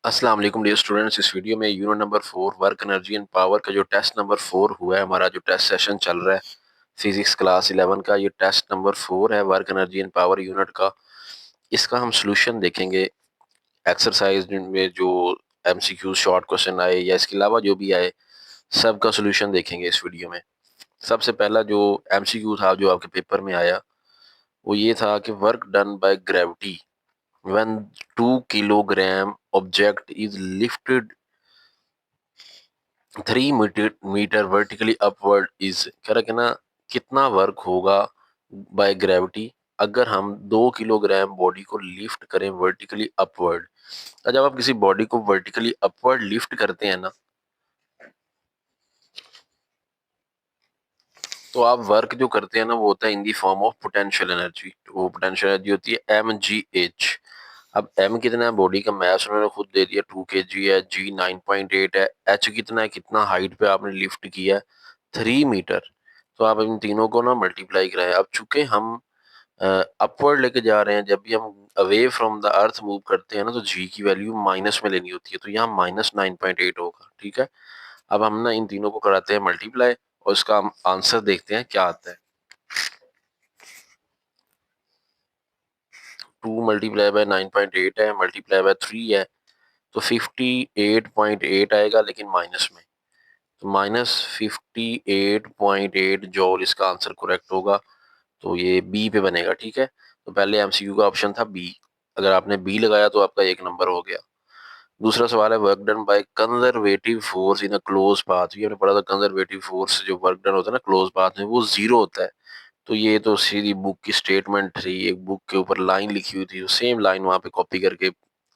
अस्सलाम वालेकुम dear students. इस वीडियो में unit number 4 work energy and power का जो टेस्ट नंबर 4 हुआ है, हमारा जो टेस्ट सेशन चल रहा है फिजिक्स क्लास 11 का, ये टेस्ट नंबर 4 है work energy and power unit का। इसका हम सॉल्यूशन देखेंगे। एक्सरसाइज में जो एमसीक्यू शॉर्ट क्वेश्चन आए या इसके अलावा जो भी आए, सब का सॉल्यूशन देखेंगे इस वीडियो में। सबसे पहला जो एमसीक्यू था जो आपके पेपर में आया, वो ये था कि work done by gravity when 2 kilogram object is lifted 3 metre vertically upward is, कह रहा कि ना कितना वर्क होगा बाय ग्रेविटी अगर हम 2 किलोग्राम बॉडी को लिफ्ट करें वर्टिकली अपवर्ड। तो जब आप किसी बॉडी को वर्टिकली अपवर्ड लिफ्ट करते हैं ना, तो आप वर्क जो करते हैं ना वो होता है in the form of potential energy. वो पोटेंशियल एनर्जी होती है mgh। अब m कितना है, बॉडी का मास उन्होंने खुद दे दिया 2 kg है, g 9.8 है, h कितना है, कितना हाइट पे आपने लिफ्ट किया है 3 मीटर। तो आप इन तीनों को ना मल्टीप्लाई कराएं। अब चूंकि हम अपवर्ड लेके जा रहे हैं, जब भी हम away from the earth move करते हैं ना, तो जी की वैल्यू माइनस में लेनी होती है, तो यहाँ -9.8 होगा। ठीक है, अब हम ना इन तीनों को कराते हैं मल्टीप्लाई और इसका हम आंसर देखते हैं क्या आता है। 2 × 9.8 है, मल्टीप्लाई बाय 3 है, तो 58.8 आएगा, लेकिन माइनस में। तो -58.8 जॉल इसका आंसर करेक्ट होगा। तो ये बी पे बनेगा। ठीक है, तो पहले एमसीक्यू का ऑप्शन था बी। अगर आपने बी लगाया तो आपका 1 नंबर हो गया। दूसरा सवाल है work done by conservative force in a close path. ये हमने पढ़ा था, कंजर्वेटिव फोर्स जो वर्क डन होता है ना क्लोज पाथ में, वो जीरो होता है। तो ये तो सीधी बुक की स्टेटमेंट थी, एक बुक के ऊपर लाइन लिखी हुई थी, सेम लाइन वहां पे कॉपी करके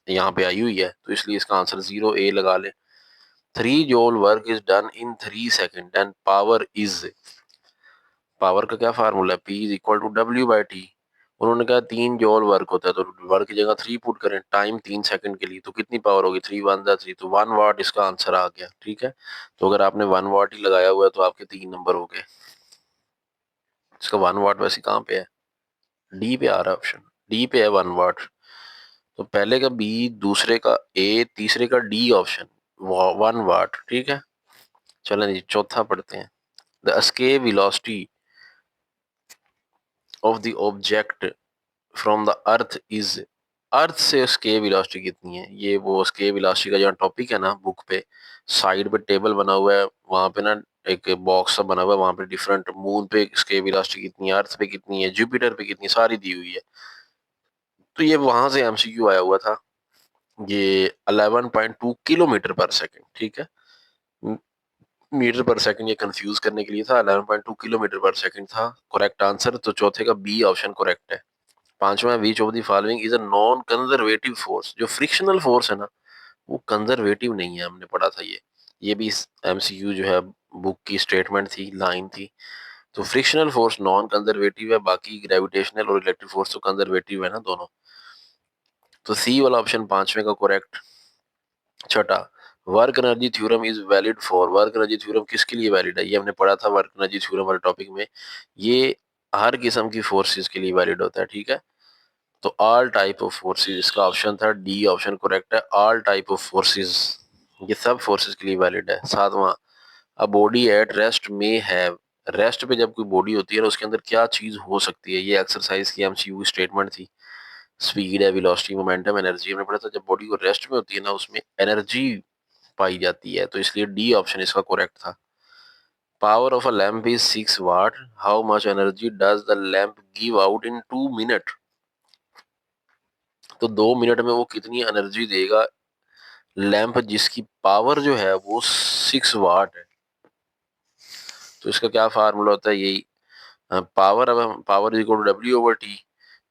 यहाँ पे आई हुई है, तो इसलिए इसका आंसर 0 A लगा ले। 3 joule work is done in 3 second and power is, power का क्या फार्मूला है, P is equal to W/T। उन्होंने कहा 3 जॉल वर्क होता है, तो वर्क की जगह 3 पुट करें, टाइम 3 सेकंड के लिए, तो कितनी पावर होगी, 3 × 1 = 3, तो 1 वाट इसका आंसर आ गया। ठीक है, तो अगर आपने 1 वाट ही लगाया हुआ है तो आपके 3 नंबर हो गए। इसका 1 वाट वैसे कहाँ पे है, डी पे आ रहा है ऑप्शन, डी पे है 1 वाट। तो पहले का बी, दूसरे का ए, तीसरे का डी ऑप्शन 1 वाट। ठीक है, चलें जी चौथा पढ़ते हैं। The escape velocity of the object from the earth is, earth से एस्केप वेलोसिटी कितनी है, ये वो एस्केप वेलोसिटी का जो टॉपिक है ना बुक पे, साइड पे टेबल बना हुआ है, वहां पे ना एक बॉक्स सा बना हुआ है, वहां पे डिफरेंट, मून पे एस्केप वेलोसिटी कितनी है, अर्थ पे कितनी है, जुपिटर पे कितनी, सारी दी हुई है। तो ये वहां से एमसीक्यू आया हुआ था। ये 11.2 किलोमीटर पर सेकंड। ठीक है, मीटर पर सेकंड ये कंफ्यूज करने के लिए था, 11.2 किलोमीटर पर सेकंड था करेक्ट आंसर। तो चौथे का बी ऑप्शन करेक्ट है। पांचवा, which of the following is a non conservative force. जो फ्रिक्शनल फोर्स है ना, वो कंजर्वेटिव नहीं है, हमने पढ़ा था ये भी एमसीक्यू जो है बुक की स्टेटमेंट थी, लाइन थी। तो फ्रिक्शनल फोर्स नॉन कंजर्वेटिव है, बाकी ग्रेविटेशनल और इलेक्ट्रिक फोर्स तो कंजर्वेटिव है ना दोनों। तो सी वाला ऑप्शन पांचवे का करेक्ट। छठा, work energy theorem is valid for. Work energy theorem किसके लिए वैलिड है, ये हमने पढ़ा था वर्क एनर्जी थ्योरम वाले टॉपिक में। ये हर किस्म की फोर्सेस के लिए वैलिड होता है। ठीक है, तो ऑल टाइप ऑफ फोर्सेस इसका ऑप्शन था, डी ऑप्शन करेक्ट है, ऑल टाइप ऑफ फोर्सेस, ये सब फोर्सेस के लिए वैलिड है। सातवां, अ बॉडी एट रेस्ट में हैव, रेस्ट पे जब कोई बॉडी होती है ना, उसके अंदर क्या चीज हो सकती है, ये एक्सरसाइज की एमसीक्यू स्टेटमेंट थी। स्पीड है, वेलोसिटी, मोमेंटम, एनर्जी। हमने पढ़ा था जब बॉडी को रेस्ट में होती है ना, उसमें एनर्जी पाई जाती है, तो इसलिए डी ऑप्शन इसका करेक्ट था। Power of a lamp is 6 watt, how much energy does the lamp give out in 2 minute. तो 2 मिनट में वो कितनी एनर्जी देगा लैंप, जिसकी पावर जो है वो 6 वाट है। तो इसका क्या फार्मूला होता है, यही पावर, अब पावर इक्वल टू W/T।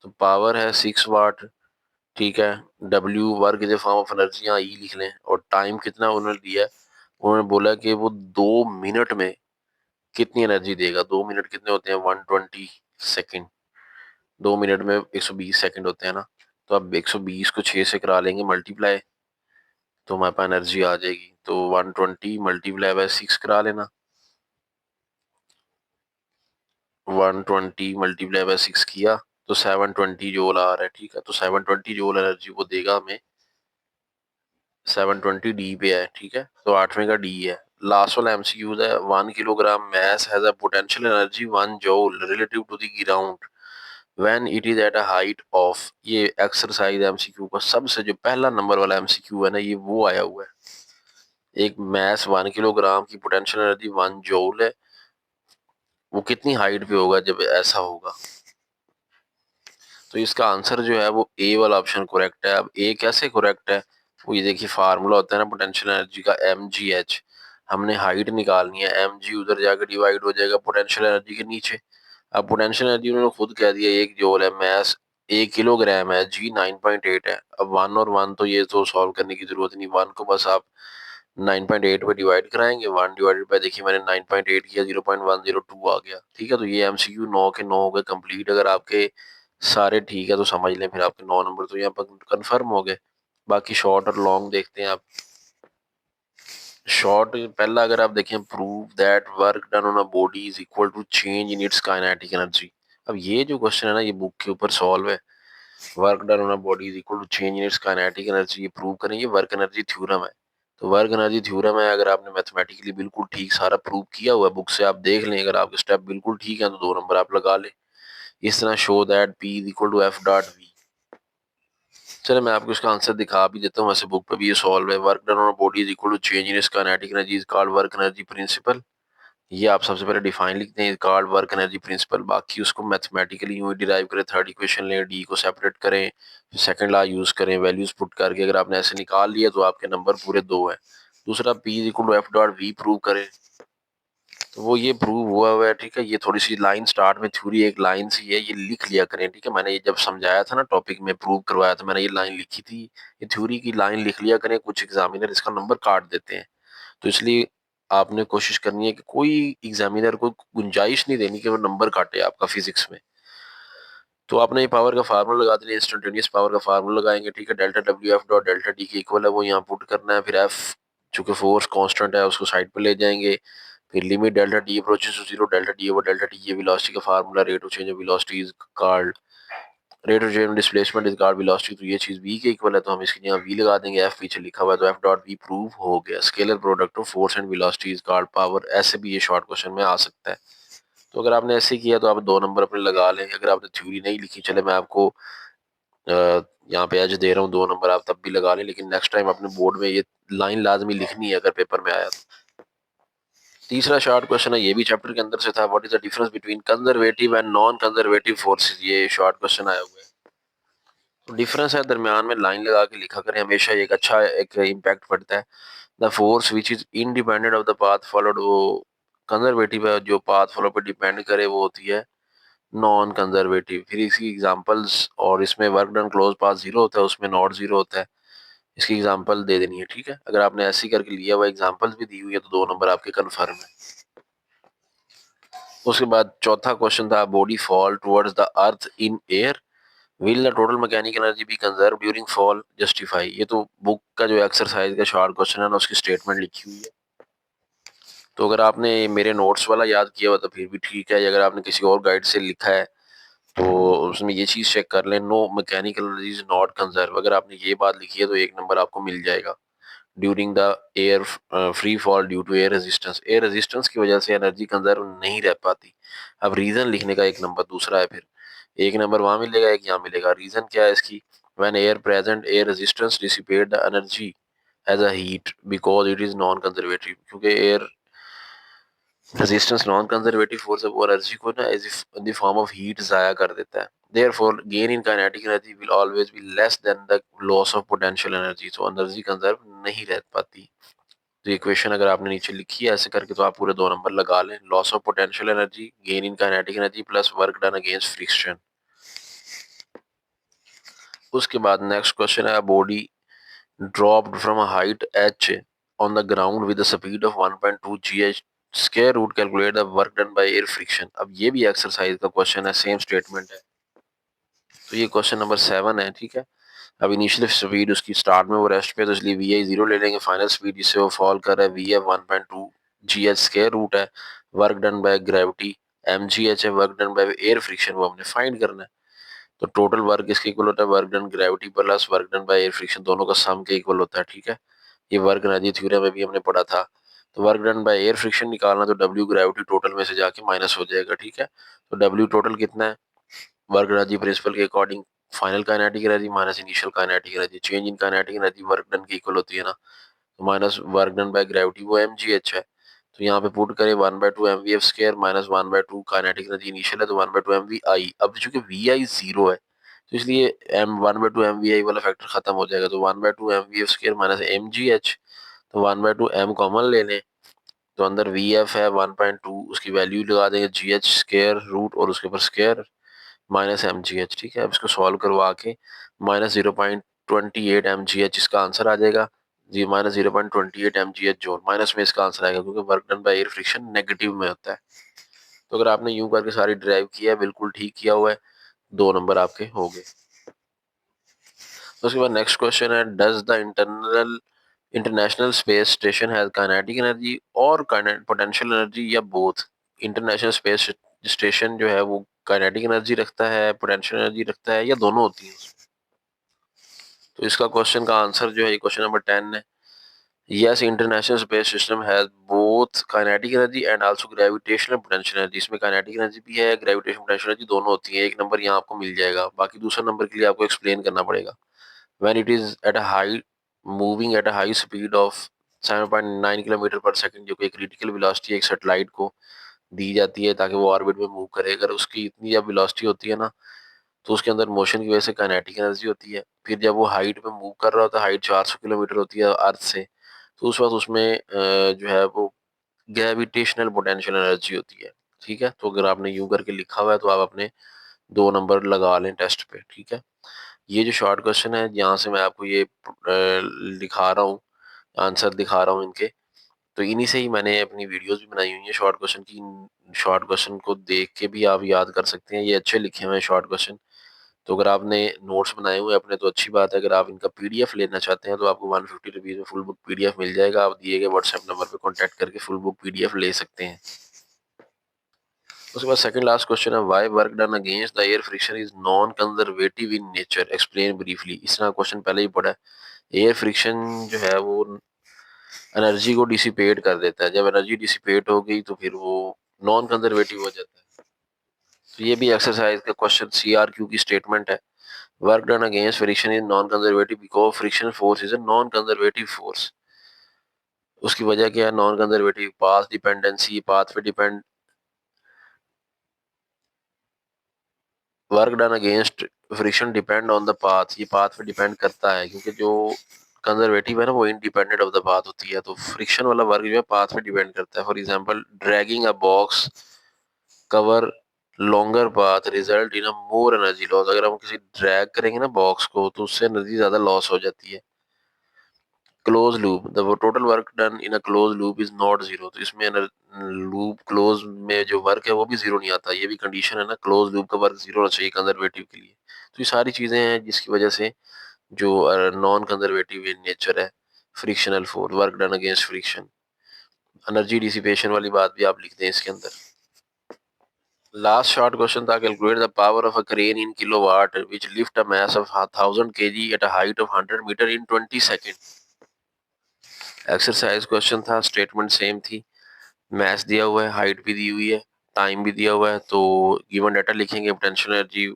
तो पावर है 6 वाट। ठीक है, W work is a form of energy, यहाँ ई लिख लें, और टाइम कितना उन्होंने दिया है, उन्होंने बोला कि वो 2 मिनट में कितनी एनर्जी देगा। 2 मिनट कितने होते हैं, 120 सेकेंड। 2 मिनट में 120 सेकेंड होते हैं ना, तो अब 120 को 6 से करा लेंगे मल्टीप्लाई, तो हमारे पास एनर्जी आ जाएगी। तो 120 मल्टीप्लाई बाय 6 करा लेना, 120 मल्टीप्लाई बाय 6 किया तो 720 जूल आ रहा है। ठीक है, तो 720 जूल एनर्जी वो देगा हमें 720 डी पे है, ठीक है, तो 8वें का डी है। लास्ट वाला एमसीक्यू है, 1 kilogram mass has a potential energy 1 joule relative to the ground when it is at a height of. ये एक्सरसाइज एमसीक्यू का सबसे जो पहला नंबर वाला एमसीक्यू है ना, ये वो आया हुआ है। एक मास 1 किलोग्राम की पोटेंशियल एनर्जी 1 जूल है, वो कितनी हाइट पे होगा जब ऐसा होगा। तो इसका आंसर जो है वो ए वाला ऑप्शन करेक्ट है। अब ए कैसे करेक्ट है, वो ये देखिए फार्मूला होता है ना पोटेंशियल एनर्जी का, एम जी एच। हमने हाइट निकालनी है, एम जी उधर जाकर डिवाइड हो जाएगा पोटेंशियल एनर्जी के नीचे। अब पोटेंशियल एनर्जी उन्होंने खुद कह दिया 1 जूल है, मास 1 किलोग्राम है, जी 9.8 है। अब वन और वन तो ये तो सॉल्व करने की जरूरत नहीं, वन को बस आप 9.8 पे डिवाइड कराएंगे, 1 डिवाइडेड बाय, देखिए मैंने 9.8 किया, 0.102 आ गया, ठीक है। तो ये एमसीक्यू 9 के 9 हो गए कंप्लीट। अगर आपके सारे ठीक है तो समझ लें, फिर आपके 9 नंबर तो यहाँ पर कंफर्म हो गए। बाकी शॉर्ट और लॉन्ग देखते हैं आप। शॉर्ट पहला अगर आप देखें, prove that work done on a body is equal to change in its kinetic energy. अब ये जो क्वेश्चन है ना, ये बुक के ऊपर सॉल्व है। Work done on a body is equal to change in its kinetic energy, ये प्रूव करें, ये वर्क एनर्जी थ्योरम है। तो वर्क एनर्जी थ्योरम है, अगर आपने मैथमेटिकली बिल्कुल ठीक सारा प्रूव किया हुआ है बुक से, आप देख लें, अगर आपके स्टेप बिल्कुल ठीक है तो 2 नंबर आप लगा लें। इस तरह show that P is equal to F dot V. चलो मैं आपको इसका आंसर दिखा भी देता हूँ, वैसे बुक पे भी ये सॉल्व है। Work done on body is equal to change in kinetic energy is called work energy principle. ये आप सबसे पहले डिफाइन लिखते हैं, कॉल्ड वर्क एनर्जी प्रिंसिपल। बाकी उसको मैथमेटिकली यूं ही डिराइव करें, थर्ड इक्वेशन लें, डी को सेपरेट करें, सेकंड लॉ यूज करें, वैल्यूज पुट करके अगर आपने ऐसे निकाल लिया तो आपके नंबर पूरे 2 हैं। दूसरा P is equal to F dot V prove करें, तो वो ये प्रूव हुआ है, ठीक है। ये थोड़ी सी लाइन स्टार्ट में थ्योरी एक लाइन सी है, ये लिख लिया करें, ठीक है। मैंने ये जब समझाया था ना टॉपिक में प्रूव करवाया था, मैंने ये लाइन लिखी थी, ये थ्योरी की लाइन लिख लिया करें। कुछ एग्जामिनर इसका नंबर काट देते हैं, तो इसलिए आपने कोशिश करनी है कि कोई एग्जामिनर को गुंजाइश नहीं देनी कि वो नंबर काटे आपका फिजिक्स में। तो आपने ये पावर का फार्मूला लगा दिया, इंस्टेंटेनियस पावर का फार्मूला लगाएंगे, ठीक है। Delta W F dot delta T के इक्वल है, वो यहाँ पुट करना है। फिर एफ चूंकि फोर्स कांस्टेंट है उसको साइड पे ले जाएंगे। फिर limit delta T approaches to zero, delta T over delta T, ये वेलोसिटी का formula. Rate of change of velocity is called, rate of change displacement is called velocity. तो ये चीज v के इक्वल है, तो हम इसके यहाँ v लगा देंगे, f पीछे लिखा हुआ है तो f डॉट v प्रूव हो गया। Scalar product of force and velocity is called power. ऐसे भी ये शॉर्ट क्वेश्चन में आ सकता है। तो अगर आपने ऐसे किया तो आप 2 नंबर अपने लगा लें। अगर आपने थ्योरी नहीं लिखी, चले मैं आपको यहाँ पे एज दे रहा हूँ, 2 नंबर आप तब भी लगा लें, लेकिन नेक्स्ट टाइम अपने बोर्ड में ये लाइन लाजमी लिखनी है अगर पेपर में आया तो। तीसरा शॉर्ट क्वेश्चन है, ये भी चैप्टर के अंदर से था। What is the difference between conservative and non conservative forces, ये शॉर्ट क्वेश्चन आया हुआ है। तो डिफरेंस है, दरमियान में लाइन लगा के लिखा करें, हमेशा एक अच्छा एक इम्पैक्ट पड़ता है। The force which is independent of the path followed, वो कंजर्वेटिव है, जो पाथ फॉलो पे डिपेंड करे वो होती है नॉन कंजर्वेटिव। फिर इसकी एग्जांपल्स, और इसमें work done close path zero होता है, उसमें नॉट जीरो होता है। इसकी एग्जांपल दे देनी है, ठीक है। अगर आपने ऐसे करके लिया हुआ, एग्जांपल्स भी दी हुई है, तो 2 नंबर आपके कन्फर्म है। उसके बाद चौथा क्वेश्चन था, body fall towards the earth in air, will the total mechanical energy B conserve during fall, justify. ये तो बुक का जो एक्सरसाइज का शॉर्ट क्वेश्चन है ना, उसकी स्टेटमेंट लिखी हुई है। तो अगर आपने मेरे नोट्स वाला याद किया हुआ तो फिर भी ठीक है, अगर आपने किसी और गाइड से लिखा है तो उसमें ये चीज चेक कर लें, no mechanical energy is not conserve. अगर आपने ये बात लिखी है तो 1 नंबर आपको मिल जाएगा। During the air free fall due to air resistance, air resistance की वजह से एनर्जी कंजर्व नहीं रह पाती। अब रीजन लिखने का 1 नंबर दूसरा है, फिर 1 नंबर वहां मिलेगा, एक यहाँ मिलेगा। रीजन क्या है इसकी, when air present air resistance dissipate the energy as a heat because it is non conservative, क्योंकि air resistance non conservative force है, वो एनर्जी को ना as in the form of heat जाया कर देता है। Therefore gain in kinetic energy will always be less than the loss of potential energy, तो एनर्जी कंजर्व नहीं रह पाती। तो इक्वेशन अगर आपने नीचे लिखी है ऐसे करके, तो आप पूरे 2 नंबर लगा लें। Loss of potential energy, gain in kinetic energy plus work done against friction. उसके बाद नेक्स्ट क्वेश्चन है, body dropped from a height h on the ground with the speed of 1.2 gh, square root calculate the work done by air friction. अब ये भी exercise का question है, same statement है। तो ये क्वेश्चन नंबर 7 है, ठीक है। अब इनिशियल स्पीड उसकी स्टार्ट में वो रेस्ट पे, तो इसलिए वी आई 0 ले लेंगे। फाइनल स्पीड जिससे वो फॉल कर रहा है V F 1.2 G H, square root है work done by gravity, M G H है work done by air friction, वो हमने फाइंड करना है। तो टोटल वर्क इसके इक्वल होता है work done gravity plus work done by air friction, दोनों का सम के इक्वल होता है, ठीक है। ये वर्क एनर्जी थ्योरम में भी हमने पढ़ा था। तो work done by air friction निकालना, तो डब्ल्यू ग्रेविटी टोटल में से जाके माइनस हो जाएगा, ठीक है। तो डब्ल्यू टोटल कितना है, वर्क एनर्जी प्रिंसिपल के according final kinetic energy minus initial kinetic energy, change in kinetic energy work done की इक्वल होती है ना, तो minus work done by gravity वो mgh है। तो यहाँ पे पुट करें 1/2 mvf square minus 1/2 kinetic energy initial है तो 1/2 mvi। अब चूंकि vi 0 है तो इसलिए m 1/2 mvi वाला फैक्टर खत्म हो जाएगा, तो 1/2 mvf स्क्वायर माइनस mgh, तो 1/2 m कॉमन ले लें, तो अंदर vf है 1.2, उसकी वैल्यू लगा देंगे gh स्क्वायर रूट और उसके ऊपर स्क्वायर माइनस mgh, ठीक है। अब इसको सॉल्व करवा के माइनस 0.28 mgh इसका आंसर आ जाएगा, जी माइनस 0.28 mgh जोड़, माइनस में इसका आंसर आएगा क्योंकि work done by air friction negative में होता है। तो अगर आपने यूं करके सारी ड्राइव किया है, बिल्कुल ठीक किया हुआ है, 2 नंबर आपके हो गए। तो उसके बाद नेक्स्ट क्वेश्चन है, does the international space station has kinetic energy और पोटेंशियल एनर्जी या बोथ। इंटरनेशनल स्पेस स्टेशन जो है वो काइनेटिक एनर्जी रखता है, पोटेंशियल एनर्जी रखता है, या दोनों होती है। तो इसका क्वेश्चन का आंसर जो है ये क्वेश्चन नंबर 10 है। Yes, international space system has both kinetic energy and also gravitational potential energy. इसमें काइनेटिक एनर्जी भी है, ग्रेविटेशनल पोटेंशियल एनर्जी दोनों होती है। एक नंबर यहाँ आपको मिल जाएगा, बाकी दूसरा नंबर के लिए आपको एक्सप्लेन करना पड़ेगा। When it is at a high moving at a high speed of 7.9 kilometre पर सेकंड, जो कि क्रिटिकल वेलोसिटी एक सैटेलाइट को दी जाती है ताकि वो ऑर्बिट में मूव करे, अगर उसकी इतनी जब वेलोसिटी होती है ना तो उसके अंदर मोशन की वजह से काइनेटिक एनर्जी होती है। फिर जब वो हाइट पे मूव कर रहा होता है, हाइट 400 किलोमीटर होती है अर्थ से, तो उस वक्त उसमें जो है वो ग्रेविटेशनल पोटेंशियल एनर्जी होती है, ठीक है। तो अगर आपने यूं करके लिखा हुआ है तो आप अपने 2 नंबर लगा लें टेस्ट पे, ठीक है। ये जो शॉर्ट क्वेश्चन है यहाँ से मैं आपको ये लिखा रहा हूँ, आंसर दिखा रहा हूँ इनके, तो इन्हीं से ही मैंने अपनी वीडियोस भी बनाई हुई है शॉर्ट क्वेश्चन की। शॉर्ट क्वेश्चन को देख के भी आप याद कर सकते हैं, ये अच्छे लिखे हुए हैं शॉर्ट क्वेश्चन। तो अगर आपने नोट्स बनाए हुए हैं अपने तो अच्छी बात है, अगर आप इनका पीडीएफ लेना चाहते हैं तो आपको 150 रुपीज़ में फुल बुक पीडीएफ मिल जाएगा। आप दिए गए व्हाट्सएप नंबर पर कॉन्टैक्ट करके फुल बुक पीडीएफ ले सकते हैं। उसके बाद सेकंड लास्ट क्वेश्चन है, why work done against the air friction is non conservative in nature, explain briefly. इस तरह क्वेश्चन पहले ही पढ़ा है। एयर फ्रिक्शन जो है वो एनर्जी को डिसिपेट कर देता है, जब एनर्जी डिसिपेट हो गई तो फिर वो नॉन कंजर्वेटिव हो जाता है। तो ये भी एक्सरसाइज का क्वेश्चन CRQ की स्टेटमेंट है। Work done against friction is non conservative because friction force is a non conservative force. उसकी वजह क्या है, non conservative path dependency, path पे depend, work done against friction depend on the path, ये path पे depend करता है क्योंकि जो कंजर्वेटिव है ना वो इंडिपेंडेंट ऑफ द पाथ होती है, तो फ्रिक्शन वाला वर्क जो है पाथ पे डिपेंड करता है। For example dragging a box cover longer path result in a more energy loss. अगर हम किसी ड्रैग करेंगे ना बॉक्स को तो उससे एनर्जी ज्यादा लॉस हो जाती है। Close loop, the total work done in a close loop is not zero. तो इसमें लूप क्लोज में जो वर्क है वो भी जीरो नहीं आता, ये भी कंडीशन है ना, क्लोज लूप का वर्क जीरो होना चाहिए कंजर्वेटिव के लिए। तो ये सारी चीजें हैं जिसकी वजह से जो नॉन कंजर्वेटिव इन नेचर है frictional force, work done against friction. Energy dissipation वाली बात भी आप लिख दें इसके अंदर। लास्ट शॉर्ट क्वेश्चन था, calculate the power of a crane in kilowatt which lift a mass of 1000 kg at a height of 100 metre in 20 second. Exercise question था, स्टेटमेंट सेम थी, मैथ्स दिया हुआ है, हाइट भी दी हुई है, टाइम भी दिया हुआ है। तो गिवन डाटा लिखेंगे, पोटेंशियल एनर्जी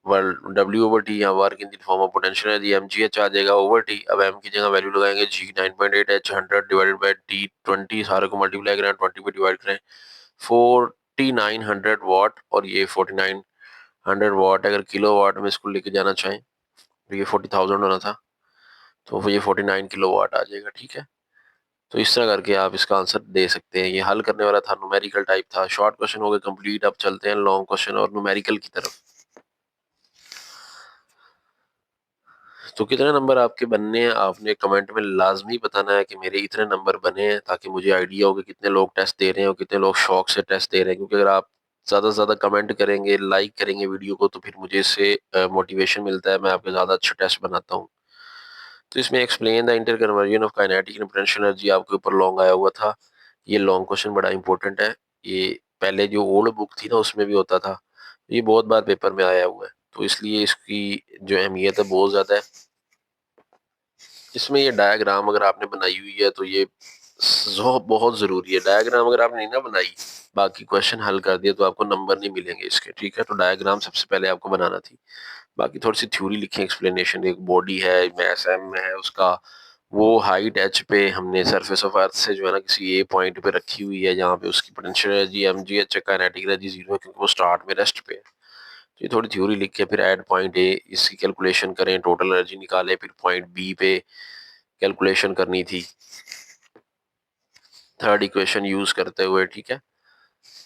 W/T या work in the form of potential energy mgh आ जाएगा ओवर टी। अब m की जगह वैल्यू लगाएंगे g 9.8 h 100 divided by t 20, सारे को मल्टीप्लाई करें 20 पे डिवाइड करें 4900 वाट, और ये 4900 वाट अगर किलो वाट में इसको लेके जाना चाहें तो ये 40,000 होना था, तो ये 49 किलो वाट आ जाएगा, ठीक है। तो इस तरह करके आप इसका आंसर दे सकते हैं। ये हल करने वाला था, न्यूमेरिकल टाइप था, शॉर्ट क्वेश्चन हो गए कंप्लीट। अब चलते हैं लॉन्ग क्वेश्चन और न्यूमेरिकल की तरफ। तो कितने नंबर आपके बनने हैं आपने कमेंट में लाजमी बताना है कि मेरे इतने नंबर बने हैं, ताकि मुझे आइडिया हो कि कितने लोग टेस्ट दे रहे हैं और कितने लोग शौक से टेस्ट दे रहे हैं। क्योंकि अगर आप ज़्यादा से ज़्यादा कमेंट करेंगे, लाइक करेंगे वीडियो को, तो फिर मुझे इससे मोटिवेशन मिलता है, मैं आपके ज़्यादा अच्छा टेस्ट बनाता हूँ। तो इसमें explain the inter conversion of kinetic and potential energy आपके ऊपर लॉन्ग आया हुआ था। ये लॉन्ग क्वेश्चन बड़ा इंपॉर्टेंट है, ये पहले जो ओल्ड बुक थी ना उसमें भी होता था, ये बहुत बार पेपर में आया हुआ है, तो इसलिए इसकी जो अहमियत है बहुत ज़्यादा है। इसमें ये डायग्राम अगर आपने बनाई हुई है तो ये बहुत ज़रूरी है। डायग्राम अगर आपने नहीं ना बनाई, बाकी क्वेश्चन हल कर दिए तो आपको नंबर नहीं मिलेंगे इसके, ठीक है? तो डायग्राम सबसे पहले आपको बनाना थी। बाकी थोड़ी सी थ्योरी लिखें, एक्सप्लेनेशन, एक बॉडी है, मास m में है उसका, वो हाइट h पे हमने सरफेस ऑफ अर्थ से जो है ना किसी ए पॉइंट पे रखी हुई है, जहाँ पे उसकी पोटेंशियल एनर्जी mgh है, काइनेटिक एनर्जी 0 है क्योंकि वो स्टार्ट में रेस्ट पे है। तो ये थोड़ी थ्योरी लिख के फिर एट पॉइंट ए इसकी कैलकुलेशन करें, टोटल एनर्जी निकालें, फिर पॉइंट बी पे कैलकुलेशन करनी थी थर्ड इक्वेशन यूज करते हुए, ठीक है?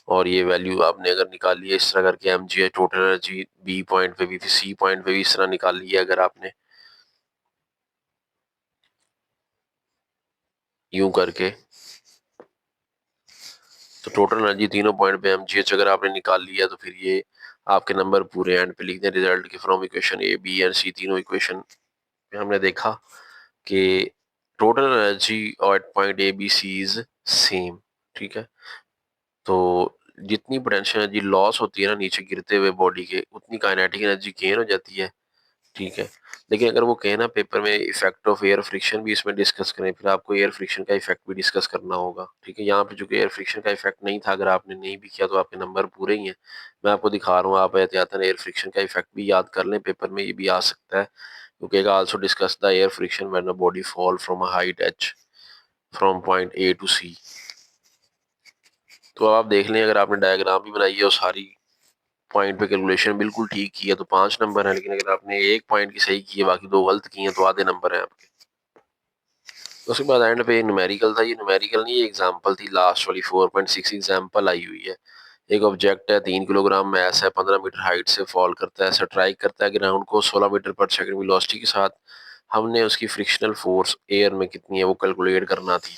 और ये वैल्यू आपने अगर निकाली है इस तरह करके, mgh total energy B point पे भी, फिर सी पॉइंट पे भी इस तरह निकाली है अगर आपने यूं करके, तो टोटल एनर्जी तीनों पॉइंट पे mgh अगर आपने निकाल लिया तो फिर ये आपके नंबर पूरे एंड पे लिख दें रिजल्ट के from equation A B and C. तीनों इक्वेशन में हमने देखा कि total energy at point A B C is same, ठीक है? तो जितनी पोटेंशियल एनर्जी लॉस होती है ना नीचे गिरते हुए बॉडी के, उतनी काइनेटिक एनर्जी गेन हो जाती है, ठीक है? लेकिन अगर वो कहे ना पेपर में इफेक्ट ऑफ एयर फ्रिक्शन भी इसमें डिस्कस करें, फिर आपको एयर फ्रिक्शन का इफेक्ट भी डिस्कस करना होगा, ठीक है? यहाँ पे चूंकि एयर फ्रिक्शन का इफेक्ट नहीं था, अगर आपने नहीं भी किया तो आपके नंबर पूरे ही हैं। मैं आपको दिखा रहा हूँ, आप एहतियातन एयर फ्रिक्शन का इफेक्ट भी याद कर लें, पेपर में ये भी आ सकता है क्योंकि also discuss the air friction when a body fall from a height h from point A to C. तो अब आप देख लें, अगर आपने डायग्राम भी बनाई है और सारी पॉइंट पे कैलकुलेशन बिल्कुल ठीक की है तो 5 नंबर है, लेकिन अगर आपने एक पॉइंट की सही की है बाकी दो गलत की हैं तो आधे नंबर है आपके। उसके बाद एंड पे न्यूमेरिकल था, ये न्यूमेरिकल नहीं, ये एग्जांपल थी लास्ट वाली 4.6 एग्जांपल आई हुई है। एक ऑब्जेक्ट है, 3 किलोग्राम मैस है, 15 मीटर हाइट से फॉल करता है, स्ट्राइक करता है ग्राउंड को 16 मीटर पर सेकंड वेलोसिटी के साथ। हमने उसकी फ्रिक्शनल फोर्स एयर में कितनी है वो कैलकुलेट करना थी।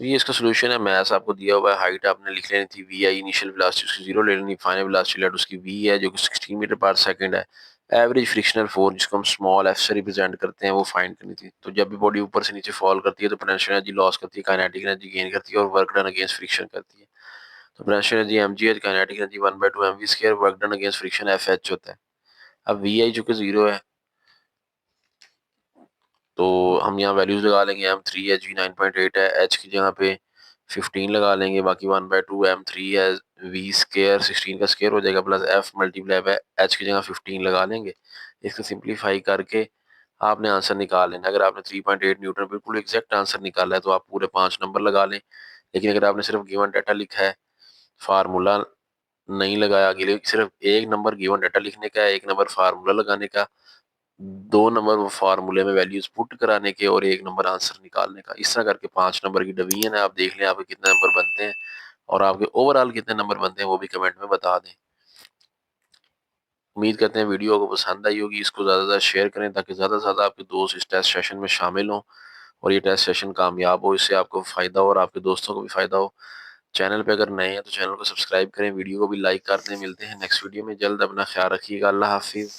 तो ये इसका सोल्यूशन है, मैस आपको दिया हुआ है, हाइट आपने लिख लेनी थी, वी आई इनिशियल वेलोसिटी उसकी 0 ले लेनी, फाइनल वेलोसिटी लेट उसकी वी है जो कि 16 मीटर पर सेकंड है। एवरेज फ्रिक्शनल फोर्स जिसको हम स्मॉल एफ से रिप्रेजेंट करते हैं वो फाइंड करनी थी। तो जब भी बॉडी ऊपर से नीचे फॉल करती है तो पोटेंशियल एनर्जी लॉस करती है, काइनेटिक एनर्जी गेन करती है और वर्क डन अगेंस्ट फ्रिक्शन करती है। तो potential energy mgh, kinetic energy 1/2 mv², work done against friction fh होता है। अब वी आई चूंकि 0 है तो हम यहाँ वैल्यूज लगा लेंगे, m3 है, g 9.8 है, h की जगह पे 15 लगा लेंगे, बाकी 1/2 m3 है, v² 16 का स्क्वायर हो जाएगा plus f multiply by h की जगह 15 लगा लेंगे। इसको सिंप्लीफाई करके आपने आंसर निकाल लेना। अगर आपने 3.8 न्यूटन बिल्कुल एग्जैक्ट आंसर निकाला है तो आप पूरे 5 नंबर लगा लें। लेकिन अगर आपने सिर्फ गिवन डाटा लिखा है, फार्मूला नहीं लगाया, अगले सिर्फ एक नंबर गिवन डाटा लिखने का है, एक नंबर फार्मूला लगाने का, 2 नंबर वो फार्मूले में वैल्यूज पुट कराने के और 1 नंबर आंसर निकालने का, इस तरह करके 5 नंबर की डिवीजन है। आप देख लें आपके कितने नंबर बनते हैं और आपके ओवरऑल कितने नंबर बनते हैं वो भी कमेंट में बता दें। उम्मीद करते हैं वीडियो को पसंद आई होगी, इसको ज़्यादा से ज़्यादा शेयर करें ताकि ज़्यादा से ज़्यादा आपके दोस्त इस टेस्ट सेशन में शामिल हों और ये टेस्ट सेशन कामयाब हो, इससे आपको फ़ायदा हो और आपके दोस्तों को भी फ़ायदा हो। चैनल पे अगर नए हैं तो चैनल को सब्सक्राइब करें, वीडियो को भी लाइक कर दें। मिलते हैं नेक्स्ट वीडियो में जल्द, अपना ख्याल रखिएगा, अल्लाह हाफिज़।